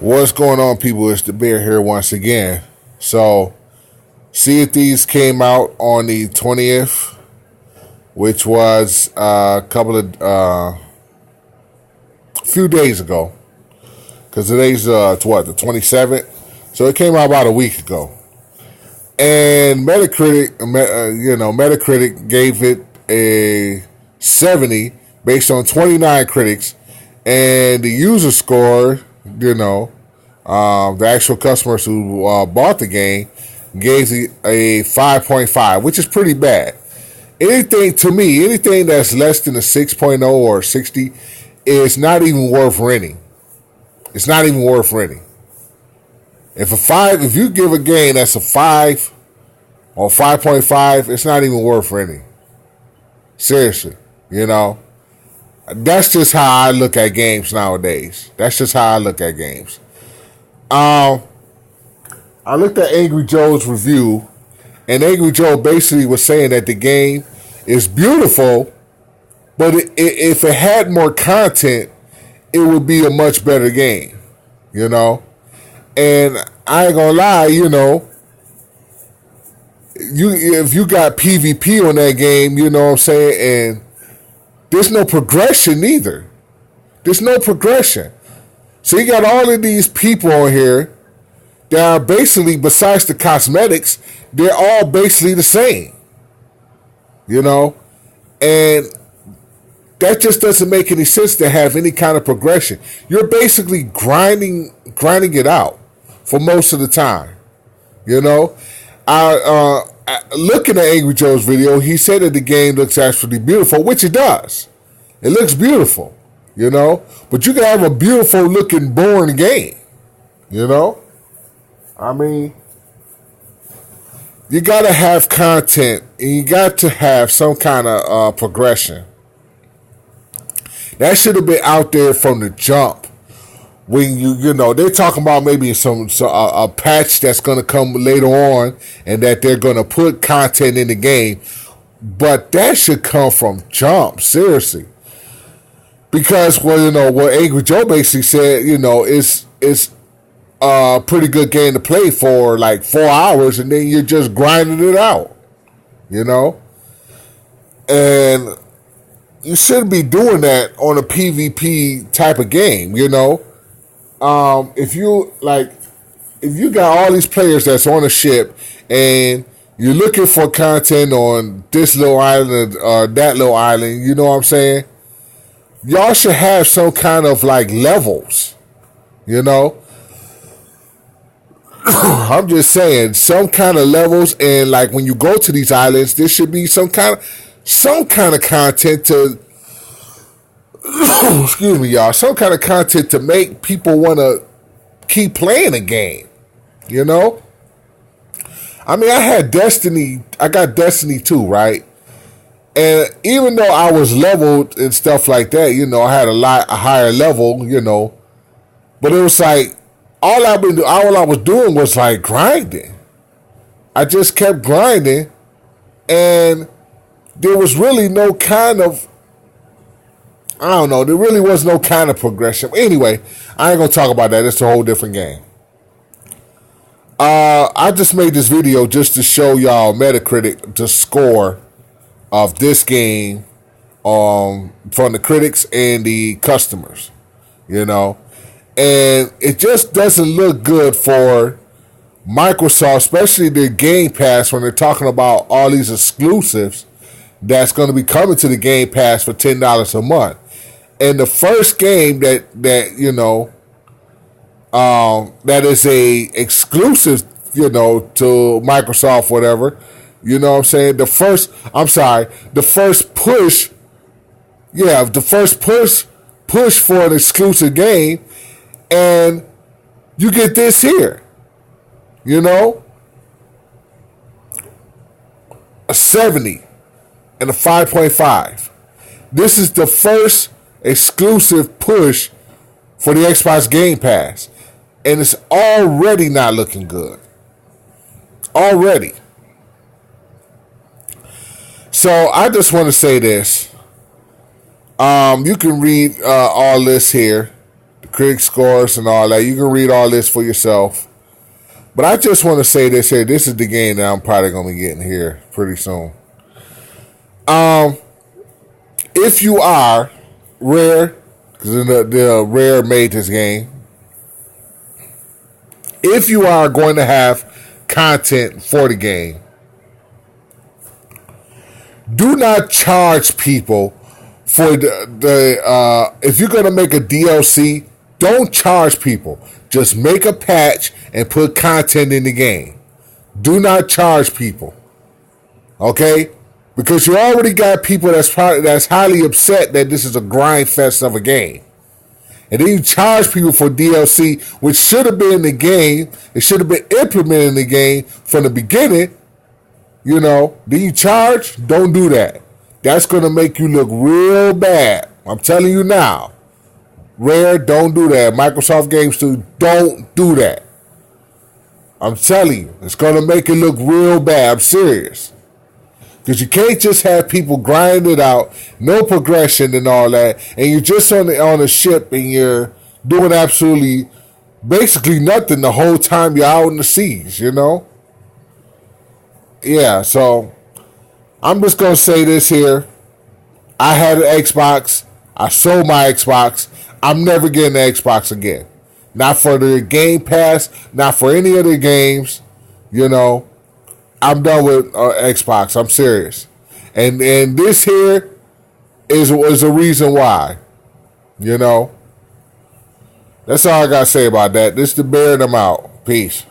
What's going on, people? It's the Bear here once again. So, Sea of Thieves came out on the 20th, which was a few days ago. Because today's, the 27th? So, it came out about a week ago. And Metacritic gave it a 70 based on 29 critics. And the user score, the actual customers who bought the game gave it a 5.5, which is pretty bad. Anything that's less than a 6.0 or 60 is not even worth renting. It's not even worth renting. If you give a game that's a 5 or 5.5, it's not even worth renting. Seriously, That's just how I look at games nowadays. I looked at Angry Joe's review, and Angry Joe basically was saying that the game is beautiful, but if it had more content, it would be a much better game, And I ain't gonna lie, if you got PvP on that game, you know what I'm saying, and there's no progression either. There's no progression. So you got all of these people on here that are basically, besides the cosmetics, they're all basically the same. And that just doesn't make any sense to have any kind of progression. You're basically grinding it out for most of the time. Looking at Angry Joe's video, he said that the game looks actually beautiful, which it does. It looks beautiful, But you can have a beautiful looking, boring game, I mean, you got to have content, and you got to have some kind of progression. That should have been out there from the jump. When they're talking about maybe a patch that's going to come later on, and that they're going to put content in the game, but that should come from jump, seriously. Because what Angry Joe basically said, it's a pretty good game to play for like 4 hours, and then you're just grinding it out, and you shouldn't be doing that on a PvP type of game, if you got all these players that's on a ship and you're looking for content on this little island or that little island, you know what I'm saying? Y'all should have some kind of like levels, I'm just saying, some kind of levels, and like when you go to these islands, there should be some kind of content to excuse me, y'all, some kind of content to make people want to keep playing the game, I mean, I got Destiny 2, right? And even though I was leveled and stuff like that, I had a higher level, but it was like, all I was doing was like grinding. I just kept grinding, and there was really no kind of, there really was no kind of progression. Anyway, I ain't gonna talk about that. It's a whole different game. I just made this video just to show y'all Metacritic, the score of this game from the critics and the customers, and it just doesn't look good for Microsoft, especially their Game Pass, when they're talking about all these exclusives that's going to be coming to the Game Pass for $10 a month. And the first game that is a exclusive, to Microsoft, whatever, you know what I'm saying? The first push for an exclusive game, and you get this here, a 70 and a 5.5. This is the first exclusive push for the Xbox Game Pass, and it's already not looking good. Already. So I just want to say this. You can read all this here, critic scores and all that. You can read all this for yourself. But I just want to say this here. This is the game that I'm probably going to be getting here pretty soon. If you are Rare, because the Rare made this game, if you are going to have content for the game, do not charge people for the if you're going to make a DLC, don't charge people. Just make a patch and put content in the game. Do not charge people. Okay? Because you already got people that's highly upset that this is a grind fest of a game. And then you charge people for DLC, which should have been in the game. It should have been implemented in the game from the beginning. You know, then you charge? Don't do that. That's going to make you look real bad. I'm telling you now. Rare, don't do that. Microsoft Game Studio, don't do that. I'm telling you, it's going to make it look real bad. I'm serious. Because you can't just have people grind it out, no progression and all that, and you're just on a ship and you're doing absolutely, basically nothing the whole time you're out in the seas, you know? Yeah, so I'm just going to say this here. I had an Xbox. I sold my Xbox. I'm never getting an Xbox again. Not for the Game Pass, not for any of the games, you know. I'm done with Xbox. I'm serious. And this here is a reason why, you know. That's all I got to say about that. This is the bear them out. Peace.